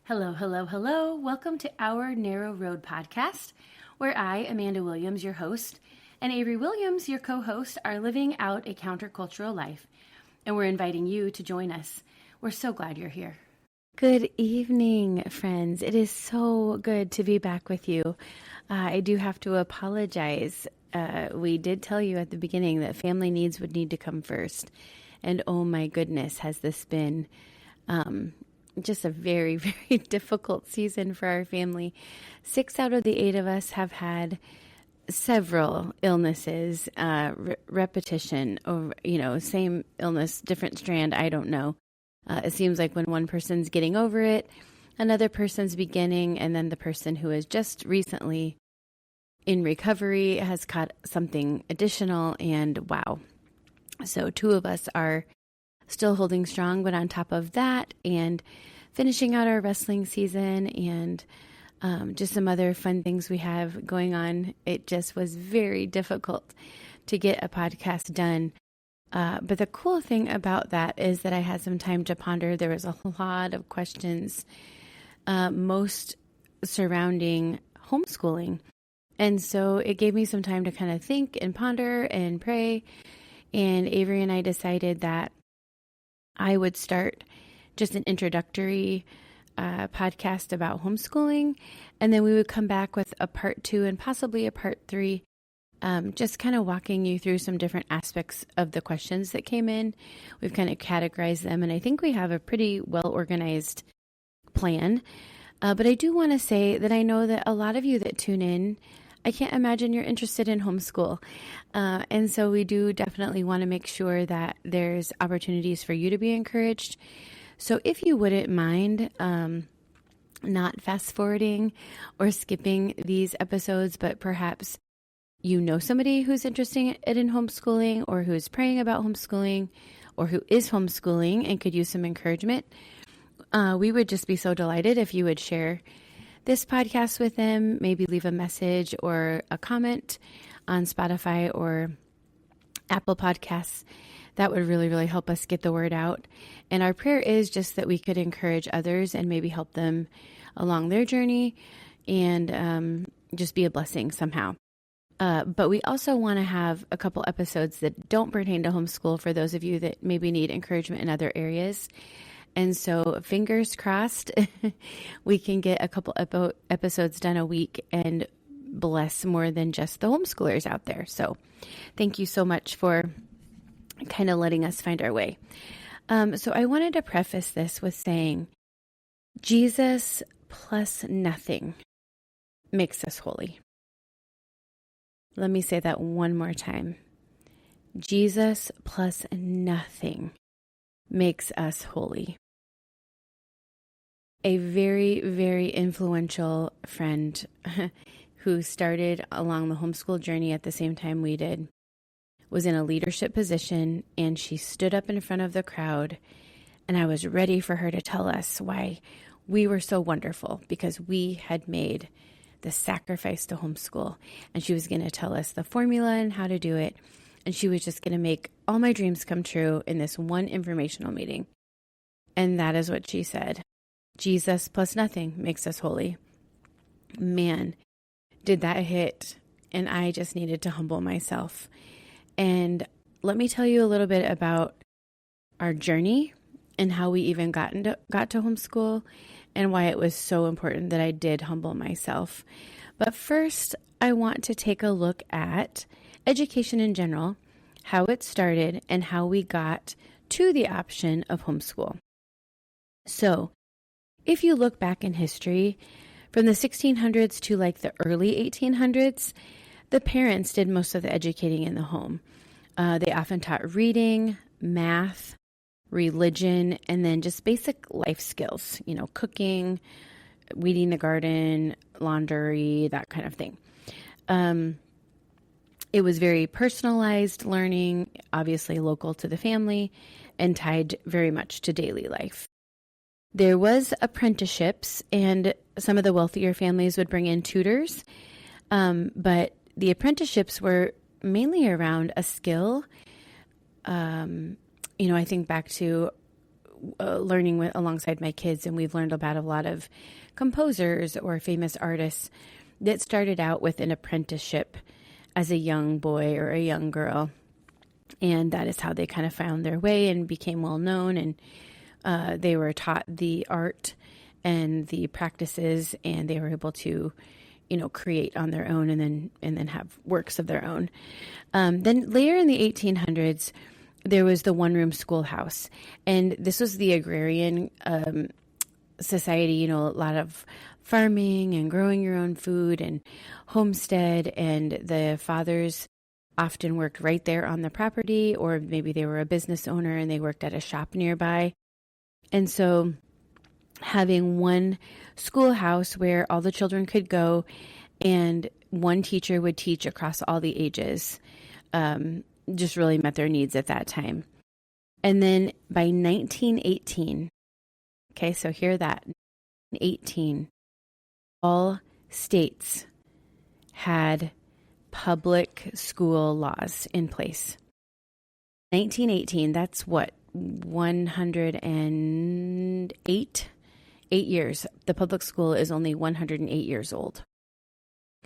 Hello, hello, hello. Welcome to our Narrow Road podcast, where I, Amanda Williams, your host, and Avery Williams, your co-host, are living out a countercultural life, and we're inviting you to join us. We're so glad you're here. Good evening, friends. It is so good to be back with you. I do have to apologize. We did tell you at the beginning that family needs would need to come first, and oh my goodness, has this been just a very, very difficult season for our family. 6 out of the 8 of us have had several illnesses, repetition, or, same illness, different strand, I don't know. It seems like when one person's getting over it, another person's beginning, and then the person who is just recently in recovery has caught something additional, and wow. So 2 of us are still holding strong, but on top of that, and finishing out our wrestling season and just some other fun things we have going on, it just was very difficult to get a podcast done. But the cool thing about that is that I had some time to ponder. There was a lot of questions, most surrounding homeschooling. And so it gave me some time to kind of think and ponder and pray. And Avery and I decided that I would start just an introductory podcast about homeschooling, and then we would come back with a part 2 and possibly a part 3, just kind of walking you through some different aspects of the questions that came in. We've kind of categorized them, and I think we have a pretty well-organized plan. But I do want to say that I know that a lot of you that tune in, I can't imagine you're interested in homeschool. And so we do definitely want to make sure that there's opportunities for you to be encouraged. So if you wouldn't mind not fast forwarding or skipping these episodes, but perhaps you know somebody who's interested in homeschooling or who's praying about homeschooling or who is homeschooling and could use some encouragement, we would just be so delighted if you would share this podcast with them, maybe leave a message or a comment on Spotify or Apple Podcasts. That would really, really help us get the word out. And our prayer is just that we could encourage others and maybe help them along their journey and just be a blessing somehow. But we also want to have a couple episodes that don't pertain to homeschool for those of you that maybe need encouragement in other areas. And so fingers crossed, we can get a couple episodes done a week and bless more than just the homeschoolers out there. So thank you so much for kind of letting us find our way. So I wanted to preface this with saying, Jesus plus nothing makes us holy. Let me say that one more time. Jesus plus nothing makes us holy. A very, very influential friend who started along the homeschool journey at the same time we did was in a leadership position, and she stood up in front of the crowd, and I was ready for her to tell us why we were so wonderful because we had made the sacrifice to homeschool, and she was going to tell us the formula and how to do it, and she was just going to make all my dreams come true in this one informational meeting. And that is what she said. Jesus plus nothing makes us holy. Man, did that hit, and I just needed to humble myself. And let me tell you a little bit about our journey and how we even got to homeschool and why it was so important that I did humble myself. But first, I want to take a look at education in general, how it started, and how we got to the option of homeschool. So, if you look back in history, from the 1600s to like the early 1800s, the parents did most of the educating in the home. They often taught reading, math, religion, and then just basic life skills, cooking, weeding the garden, laundry, that kind of thing. It was very personalized learning, obviously local to the family, and tied very much to daily life. There was apprenticeships, and some of the wealthier families would bring in tutors, but the apprenticeships were mainly around a skill. I think back to learning alongside my kids, and we've learned about a lot of composers or famous artists that started out with an apprenticeship as a young boy or a young girl. And that is how they kind of found their way and became well known. And they were taught the art and the practices, and they were able to, create on their own and then have works of their own. Then later in the 1800s, there was the one-room schoolhouse, and this was the agrarian society. A lot of farming and growing your own food and homestead, and the fathers often worked right there on the property, or maybe they were a business owner and they worked at a shop nearby. And so having one schoolhouse where all the children could go and one teacher would teach across all the ages just really met their needs at that time. And then by 1918, okay, so hear that, 18, all states had public school laws in place. 1918, that's what, 108 years. The public school is only 108 years old.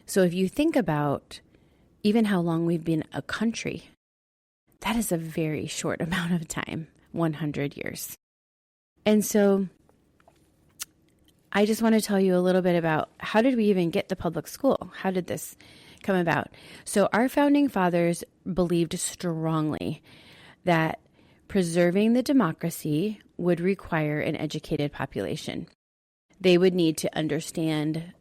So if you think about even how long we've been a country, that is a very short amount of time, 100 years. And so I just want to tell you a little bit about how did we even get the public school? How did this come about? So our founding fathers believed strongly that preserving the democracy would require an educated population. They would need to understand,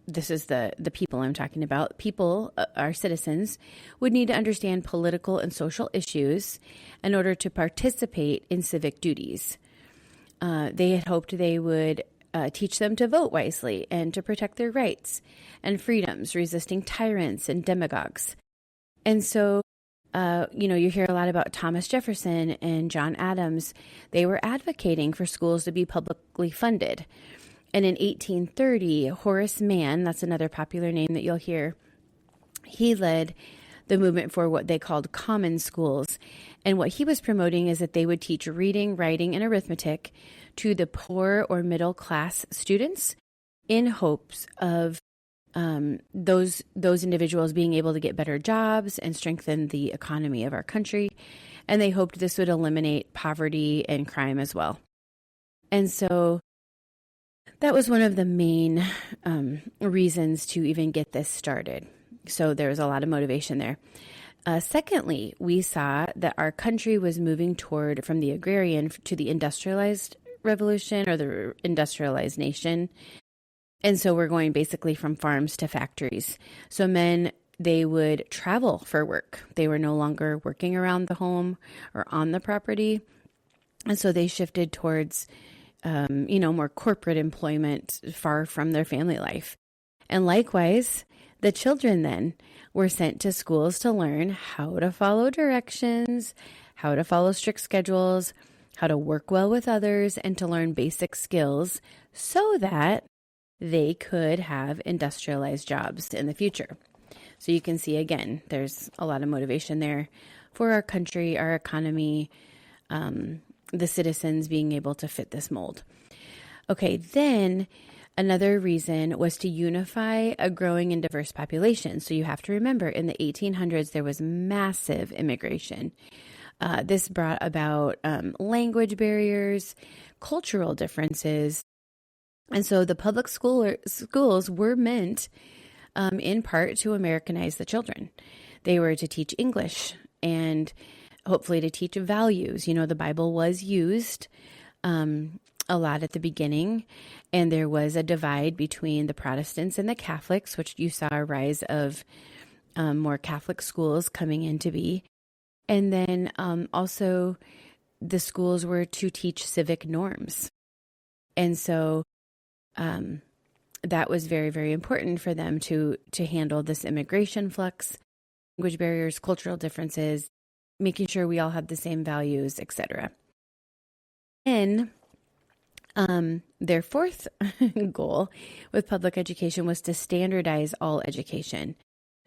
this is the people I'm talking about, people, our citizens, would need to understand political and social issues in order to participate in civic duties. They had hoped they would teach them to vote wisely and to protect their rights and freedoms, resisting tyrants and demagogues. And so, you hear a lot about Thomas Jefferson and John Adams. They were advocating for schools to be publicly funded. And in 1830, Horace Mann, that's another popular name that you'll hear, he led the movement for what they called common schools. And what he was promoting is that they would teach reading, writing, and arithmetic to the poor or middle class students in hopes of those individuals being able to get better jobs and strengthen the economy of our country. And they hoped this would eliminate poverty and crime as well. And so that was one of the main reasons to even get this started. So there was a lot of motivation there. Secondly, we saw that our country was moving toward from the agrarian to the industrialized revolution or the industrialized nation. And so we're going basically from farms to factories. So men, they would travel for work. They were no longer working around the home or on the property. And so they shifted towards, more corporate employment far from their family life. And likewise, the children then were sent to schools to learn how to follow directions, how to follow strict schedules, how to work well with others, and to learn basic skills so that they could have industrialized jobs in the future. So you can see, again, there's a lot of motivation there for our country, our economy, the citizens being able to fit this mold. Okay, then another reason was to unify a growing and diverse population. So you have to remember, in the 1800s, there was massive immigration. This brought about language barriers, cultural differences. And so the public schools were meant in part to Americanize the children. They were to teach English and hopefully to teach values. The Bible was used a lot at the beginning, and there was a divide between the Protestants and the Catholics, which you saw a rise of more Catholic schools coming into be. And then also the schools were to teach civic norms. And so that was very, very important for them to handle this immigration flux, language barriers, cultural differences, making sure we all had the same values, etc. And their fourth goal with public education was to standardize all education.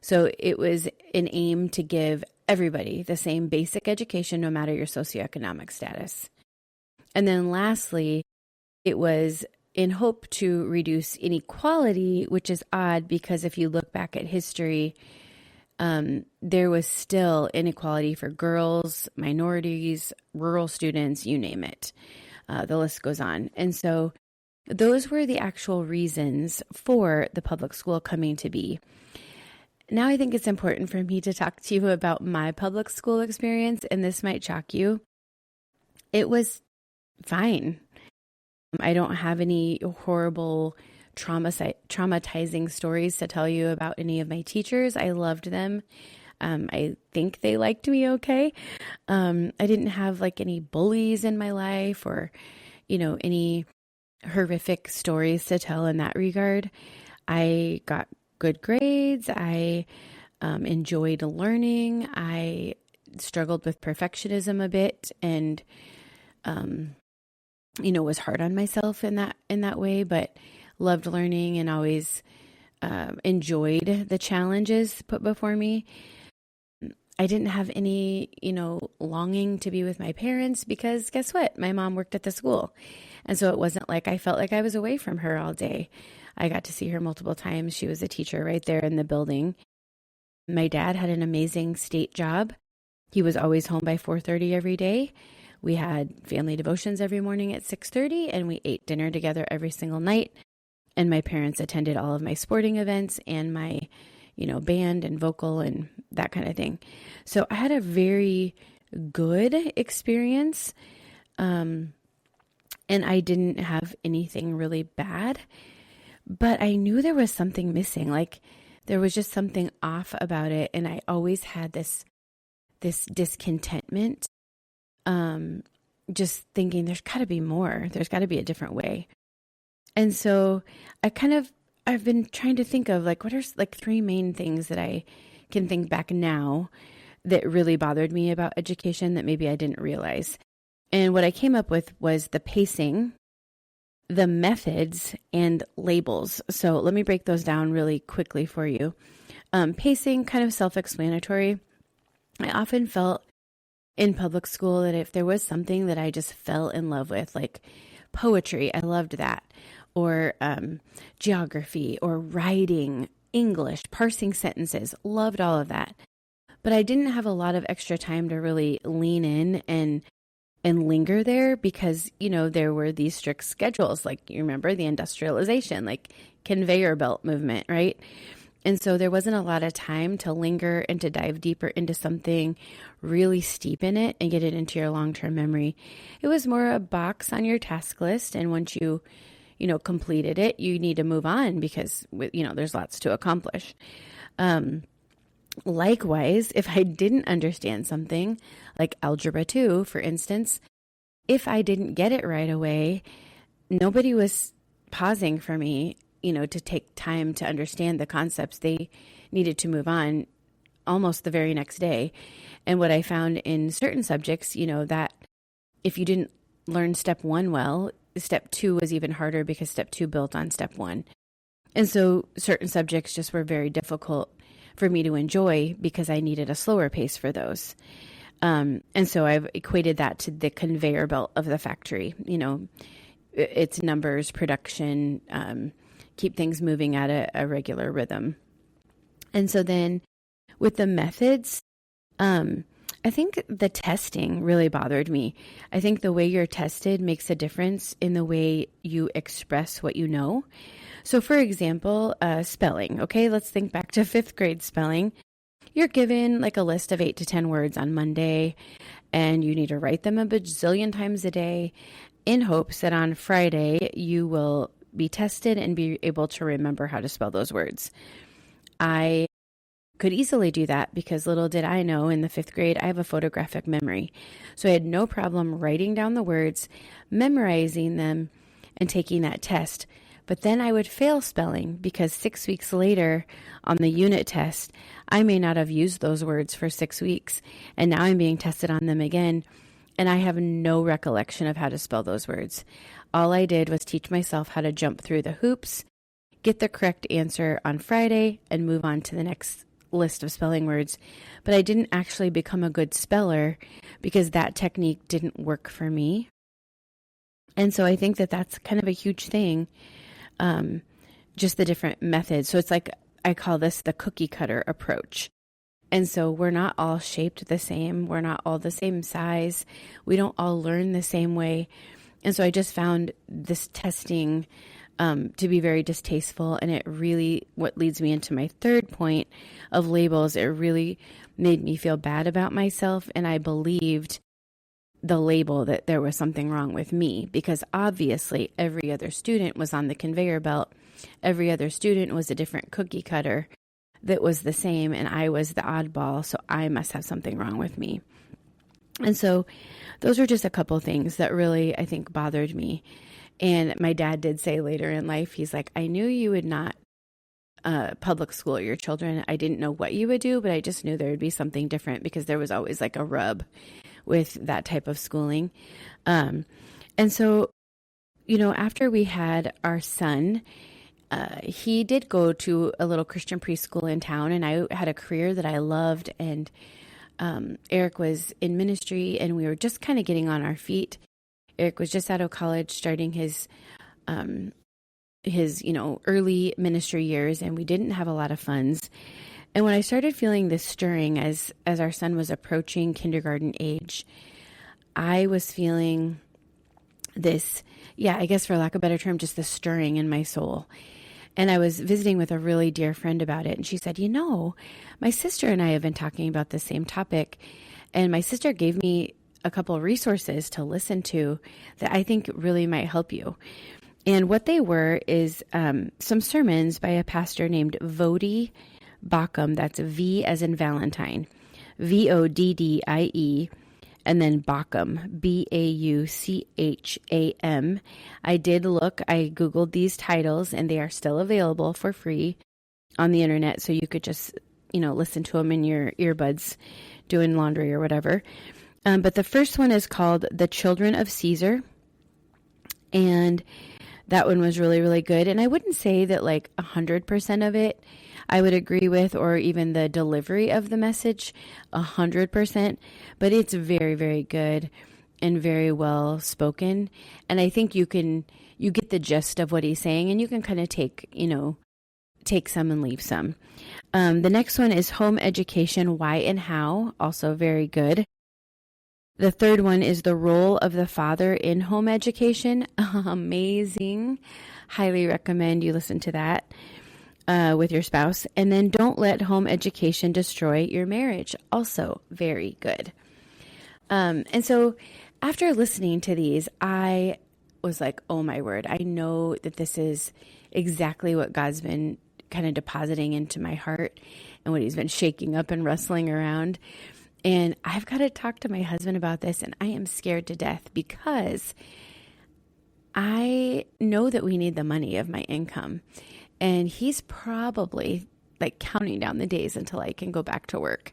So it was an aim to give everybody the same basic education, no matter your socioeconomic status. And then lastly, it was in hope to reduce inequality, which is odd because if you look back at history, there was still inequality for girls, minorities, rural students, you name it. The list goes on. And so those were the actual reasons for the public school coming to be. Now I think it's important for me to talk to you about my public school experience, and this might shock you. It was fine. I don't have any horrible traumatizing stories to tell you about any of my teachers. I loved them. I think they liked me okay. I didn't have like any bullies in my life or, any horrific stories to tell in that regard. I got good grades. I enjoyed learning. I struggled with perfectionism a bit and, was hard on myself in that way, but loved learning and always enjoyed the challenges put before me. I didn't have any, longing to be with my parents because guess what? My mom worked at the school. And so it wasn't like I felt like I was away from her all day. I got to see her multiple times. She was a teacher right there in the building. My dad had an amazing state job. He was always home by 4:30 every day. We had family devotions every morning at 6:30, and we ate dinner together every single night. And my parents attended all of my sporting events and my, band and vocal and that kind of thing. So I had a very good experience. And I didn't have anything really bad, but I knew there was something missing. Like there was just something off about it. And I always had this discontentment, just thinking there's gotta be more, there's gotta be a different way. And so I've been trying to think of like, what are like three main things that I can think back now that really bothered me about education that maybe I didn't realize. And what I came up with was the pacing, the methods, and labels. So let me break those down really quickly for you. Pacing, kind of self-explanatory. I often felt in public school that if there was something that I just fell in love with, like poetry, I loved that, or geography, or writing, English, parsing sentences, loved all of that. But I didn't have a lot of extra time to really lean in and linger there because, there were these strict schedules, like you remember the industrialization, like conveyor belt movement, right? And so there wasn't a lot of time to linger and to dive deeper into something really steep in it and get it into your long-term memory. It was more a box on your task list. And once you, completed it, you need to move on because, there's lots to accomplish. Likewise, if I didn't understand something like Algebra 2, for instance, if I didn't get it right away, nobody was pausing for me, to take time to understand the concepts. They needed to move on almost the very next day. And what I found in certain subjects, that if you didn't learn step 1 well, step 2 was even harder because step 2 built on step 1. And so certain subjects just were very difficult for me to enjoy because I needed a slower pace for those. And so I've equated that to the conveyor belt of the factory. It's numbers, production, keep things moving at a regular rhythm. And so then with the methods, I think the testing really bothered me. I think the way you're tested makes a difference in the way you express what you know. So for example, spelling. Okay, let's think back to 5th grade spelling. You're given like a list of 8 to 10 words on Monday, and you need to write them a bajillion times a day in hopes that on Friday you will be tested and be able to remember how to spell those words. I could easily do that because little did I know in the 5th grade, I have a photographic memory. So I had no problem writing down the words, memorizing them, and taking that test. But then I would fail spelling because 6 weeks later on the unit test, I may not have used those words for 6 weeks. And now I'm being tested on them again. And I have no recollection of how to spell those words. All I did was teach myself how to jump through the hoops, get the correct answer on Friday, and move on to the next list of spelling words. But I didn't actually become a good speller because that technique didn't work for me. And so I think that that's kind of a huge thing, just the different methods. So it's like, I call this the cookie cutter approach. And so we're not all shaped the same. We're not all the same size. We don't all learn the same way. And so I just found this testing to be very distasteful. And it really, what leads me into my third point of labels, it really made me feel bad about myself. And I believed the label that there was something wrong with me, because obviously every other student was on the conveyor belt. Every other student was a different cookie cutter that was the same, and I was the oddball, so I must have something wrong with me. And so those are just a couple things that really, I think, bothered me. And my dad did say later in life, he's like, I knew you would not public school your children. I didn't know what you would do, but I just knew there would be something different, because there was always like a rub with that type of schooling. And so, after we had our son, he did go to a little Christian preschool in town, and I had a career that I loved, and Eric was in ministry, and we were just kind of getting on our feet. Eric was just out of college, starting his early ministry years, and we didn't have a lot of funds. And when I started feeling this stirring as our son was approaching kindergarten age, I was feeling this, I guess for lack of a better term, just the stirring in my soul. And I was visiting with a really dear friend about it. And she said, my sister and I have been talking about the same topic. And my sister gave me a couple of resources to listen to that I think really might help you. And what they were is some sermons by a pastor named Voddie Baucham. That's V as in Valentine, Voddie, and then Baucham, Baucham. I did look, I Googled these titles, and they are still available for free on the internet. So you could just, listen to them in your earbuds doing laundry or whatever. But the first one is called The Children of Caesar. And that one was really, really good. And I wouldn't say that like 100% of it I would agree with, or even the delivery of the message 100%, but it's very, very good and very well spoken. And I think you get the gist of what he's saying, and you can kind of take some and leave some. The next one is Home Education, Why and How, also very good. The third one is The Role of the Father in Home Education. Amazing. Highly recommend you listen to that with your spouse. And then Don't Let Home Education Destroy Your Marriage. Also very good. And so after listening to these, I was like, oh my word, I know that this is exactly what God's been kind of depositing into my heart and what he's been shaking up and rustling around. And I've got to talk to my husband about this, and I am scared to death because I know that we need the money of my income. And he's probably like counting down the days until I can go back to work.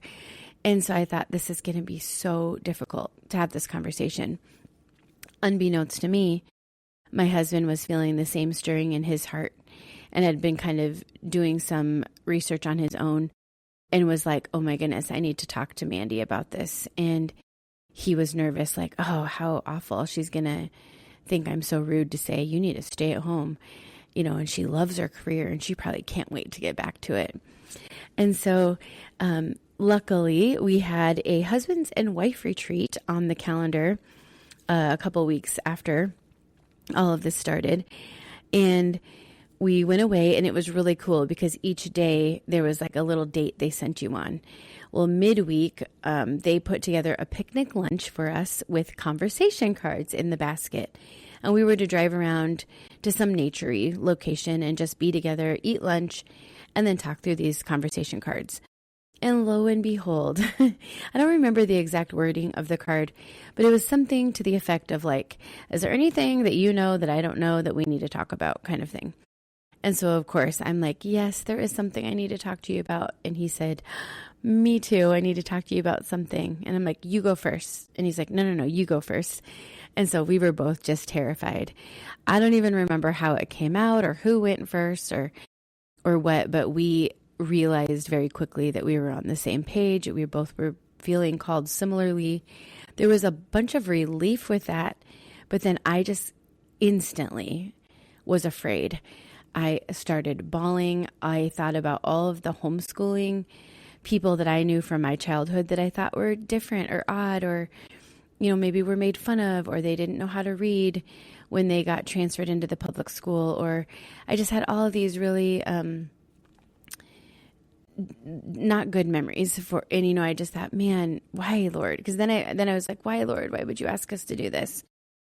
And so I thought this is going to be so difficult to have this conversation. Unbeknownst to me, my husband was feeling the same stirring in his heart and had been kind of doing some research on his own and was like, oh my goodness, I need to talk to Mandy about this. And he was nervous, like, oh, how awful. She's going to think I'm so rude to say, you need to stay at home. And she loves her career and she probably can't wait to get back to it. And so, luckily we had a husbands and wife retreat on the calendar a couple weeks after all of this started. And we went away, and it was really cool because each day there was like a little date they sent you on. Well, midweek, they put together a picnic lunch for us with conversation cards in the basket. And we were to drive around to some nature-y location and just be together, eat lunch, and then talk through these conversation cards. And lo and behold, I don't remember the exact wording of the card, but it was something to the effect of like, is there anything that you know that I don't know that we need to talk about, kind of thing. And so, of course, I'm like, yes, there is something I need to talk to you about. And he said, me too. I need to talk to you about something. And I'm like, you go first. And he's like, no, you go first. And so we were both just terrified. I don't even remember how it came out or who went first or what, but we realized very quickly that we were on the same page. We both were feeling called similarly. There was a bunch of relief with that, but then I just instantly was afraid. I started bawling. I thought about all of the homeschooling people that I knew from my childhood that I thought were different or odd, or, maybe were made fun of, or they didn't know how to read when they got transferred into the public school. Or I just had all of these really not good memories and I just thought, man, why, Lord? Because then I was like, why, Lord? Why would you ask us to do this?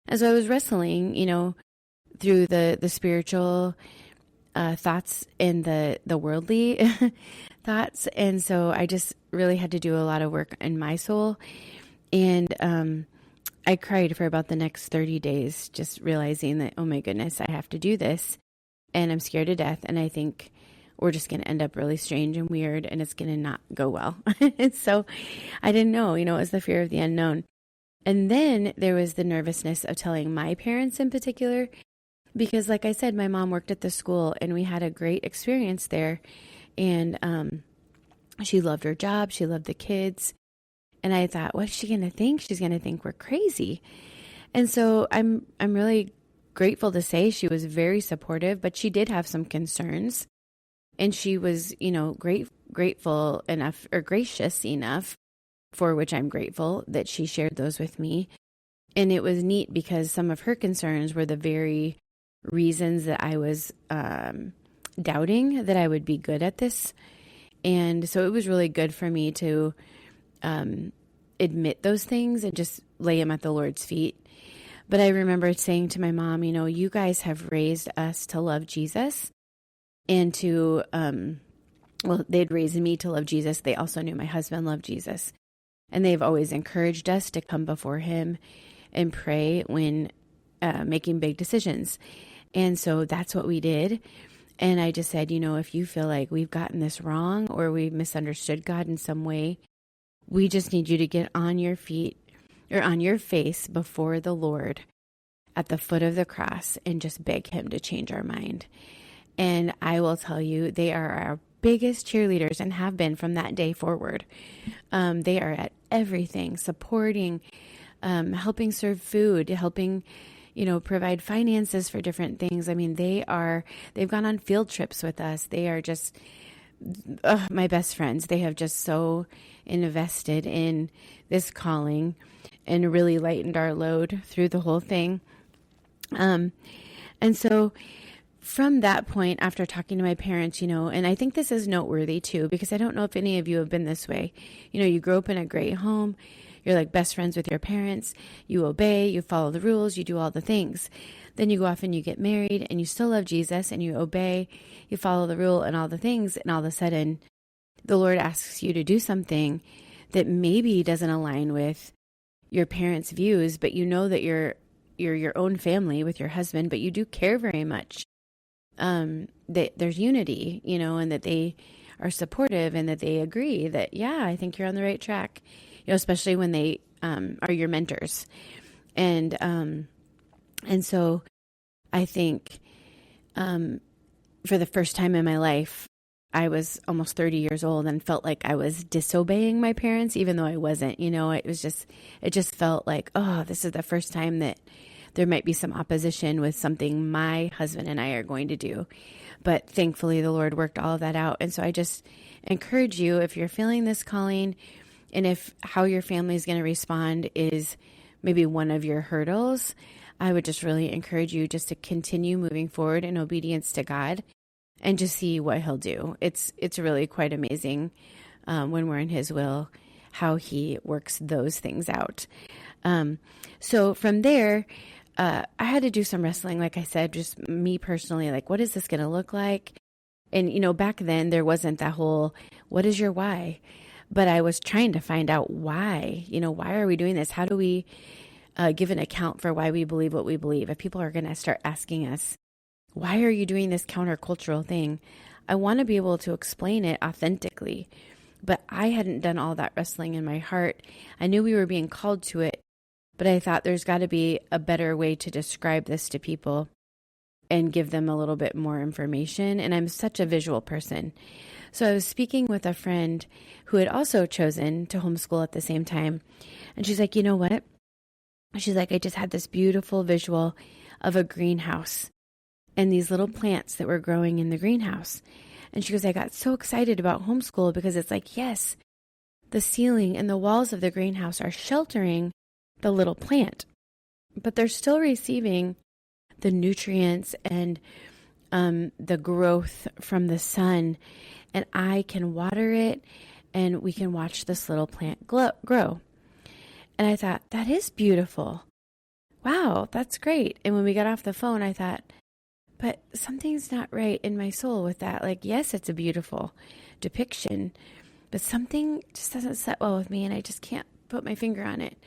And so I was wrestling, through the spiritual thoughts and the worldly thoughts. And so I just really had to do a lot of work in my soul. And I cried for about the next 30 days, just realizing that, oh my goodness, I have to do this. And I'm scared to death. And I think we're just going to end up really strange and weird, and it's going to not go well. And so I didn't know, it was the fear of the unknown. And then there was the nervousness of telling my parents in particular, because like I said, my mom worked at the school and we had a great experience there. And she loved her job. She loved the kids. And I thought, what's she going to think? She's going to think we're crazy. And so I'm really grateful to say she was very supportive, but she did have some concerns. And she was, grateful enough, or gracious enough, for which I'm grateful, that she shared those with me. And it was neat because some of her concerns were the very reasons that I was doubting that I would be good at this. And so it was really good for me to admit those things and just lay them at the Lord's feet. But I remember saying to my mom, you guys have raised us to love Jesus. And to, they'd raised me to love Jesus. They also knew my husband loved Jesus. And they've always encouraged us to come before him and pray when making big decisions. And so that's what we did. And I just said, if you feel like we've gotten this wrong or we've misunderstood God in some way, we just need you to get on your feet or on your face before the Lord at the foot of the cross and just beg him to change our mind. And I will tell you, they are our biggest cheerleaders and have been from that day forward. They are at everything, supporting, helping serve food, helping, provide finances for different things. I mean, they've gone on field trips with us. They are just my best friends. They have just so invested in this calling and really lightened our load through the whole thing. And so from that point, after talking to my parents, and I think this is noteworthy too, because I don't know if any of you have been this way. You grew up in a great home. You're like best friends with your parents. You obey, you follow the rules, you do all the things. Then you go off and you get married and you still love Jesus and you obey, you follow the rule and all the things. And all of a sudden, the Lord asks you to do something that maybe doesn't align with your parents' views, but you know that you're your own family with your husband, but you do care very much. That there's unity, and that they are supportive and that they agree that, yeah, I think you're on the right track, especially when they are your mentors. And so I think for the first time in my life, I was almost 30 years old and felt like I was disobeying my parents, even though I wasn't. It just felt like, oh, this is the first time that there might be some opposition with something my husband and I are going to do. But thankfully, the Lord worked all of that out. And so I just encourage you, if you're feeling this calling, and if how your family is going to respond is maybe one of your hurdles, I would just really encourage you just to continue moving forward in obedience to God and just see what he'll do. It's really quite amazing when we're in his will, how he works those things out. So from there, I had to do some wrestling, like I said, just me personally, like, what is this going to look like? And, back then there wasn't that whole, what is your why? But I was trying to find out why, why are we doing this? How do we give an account for why we believe what we believe? If people are going to start asking us, why are you doing this countercultural thing? I want to be able to explain it authentically, but I hadn't done all that wrestling in my heart. I knew we were being called to it, but I thought there's got to be a better way to describe this to people and give them a little bit more information. And I'm such a visual person. So I was speaking with a friend who had also chosen to homeschool at the same time. And she's like, you know what? She's like, I just had this beautiful visual of a greenhouse and these little plants that were growing in the greenhouse. And she goes, I got so excited about homeschool because it's like, yes, the ceiling and the walls of the greenhouse are sheltering the little plant, but they're still receiving the nutrients and the growth from the sun. And I can water it and we can watch this little plant grow. And I thought, that is beautiful. Wow, that's great. And when we got off the phone, I thought, but something's not right in my soul with that. Like, yes, it's a beautiful depiction, but something just doesn't set well with me and I just can't put my finger on it.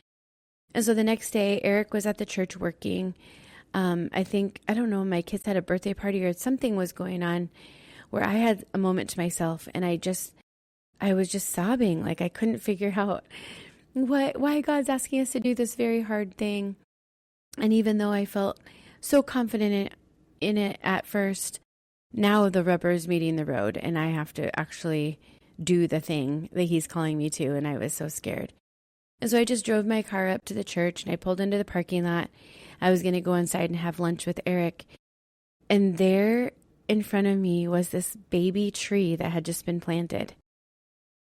And so the next day, Eric was at the church working. I don't know, my kids had a birthday party or something was going on where I had a moment to myself and I was just sobbing. Like I couldn't figure out why God's asking us to do this very hard thing. And even though I felt so confident in it at first, now the rubber is meeting the road and I have to actually do the thing that he's calling me to. And I was so scared. And so I just drove my car up to the church and I pulled into the parking lot. I was going to go inside and have lunch with Eric. And there in front of me was this baby tree that had just been planted.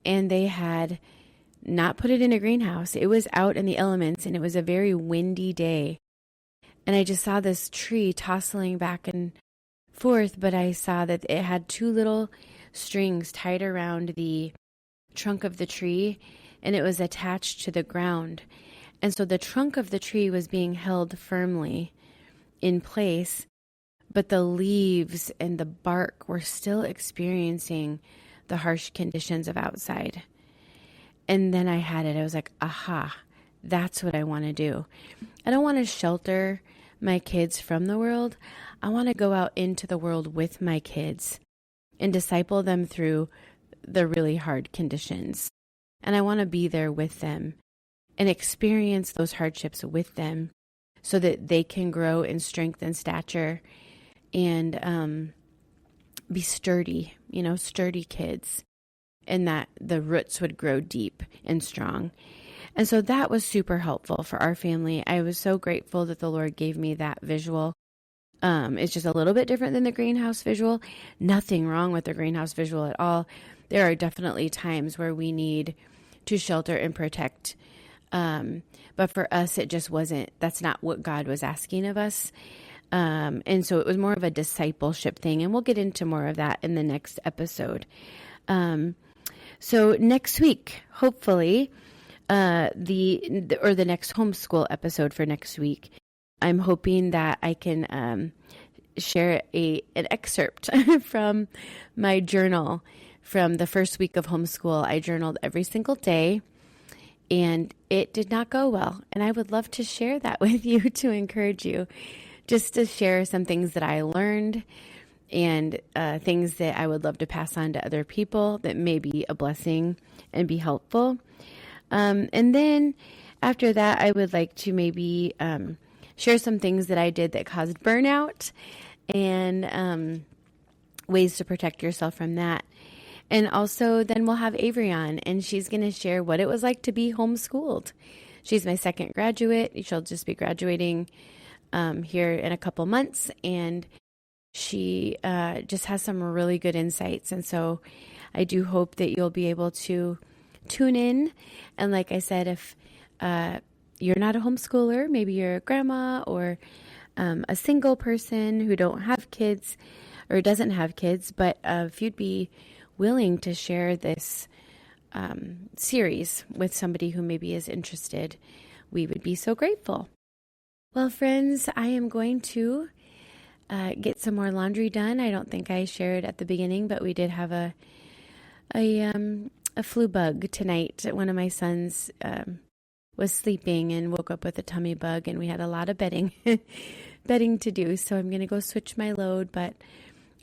And they had not put it in a greenhouse. It was out in the elements and it was a very windy day. And I just saw this tree tossing back and forth, but I saw that it had two little strings tied around the trunk of the tree and it was attached to the ground. And so the trunk of the tree was being held firmly in place, but the leaves and the bark were still experiencing the harsh conditions of outside. And then I had it. I was like, aha, that's what I want to do. I don't want to shelter my kids from the world. I want to go out into the world with my kids and disciple them through the really hard conditions. And I want to be there with them and experience those hardships with them so that they can grow in strength and stature and be sturdy, sturdy kids, and that the roots would grow deep and strong. And so that was super helpful for our family. I was so grateful that the Lord gave me that visual. It's just a little bit different than the greenhouse visual. Nothing wrong with the greenhouse visual at all. There are definitely times where we need to shelter and protect. But for us, it just wasn't, that's not what God was asking of us. And so it was more of a discipleship thing. And we'll get into more of that in the next episode. So next week, hopefully, the next homeschool episode for next week, I'm hoping that I can share an excerpt from my journal from the first week of homeschool. I journaled every single day, and it did not go well. And I would love to share that with you to encourage you, just to share some things that I learned and things that I would love to pass on to other people that may be a blessing and be helpful. And then after that, I would like to maybe share some things that I did that caused burnout and ways to protect yourself from that. And also then we'll have Avery on, and she's going to share what it was like to be homeschooled. She's my second graduate. She'll just be graduating here in a couple months, and she just has some really good insights. And so I do hope that you'll be able to tune in. And like I said, if you're not a homeschooler, maybe you're a grandma or a single person who don't have kids or doesn't have kids, but if you'd be willing to share this series with somebody who maybe is interested, we would be so grateful. Well, friends, I am going to get some more laundry done. I don't think I shared at the beginning, but we did have a flu bug tonight. One of my sons was sleeping and woke up with a tummy bug, and we had a lot of bedding to do. So I'm going to go switch my load, but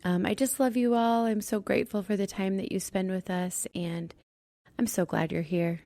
I just love you all. I'm so grateful for the time that you spend with us, and I'm so glad you're here.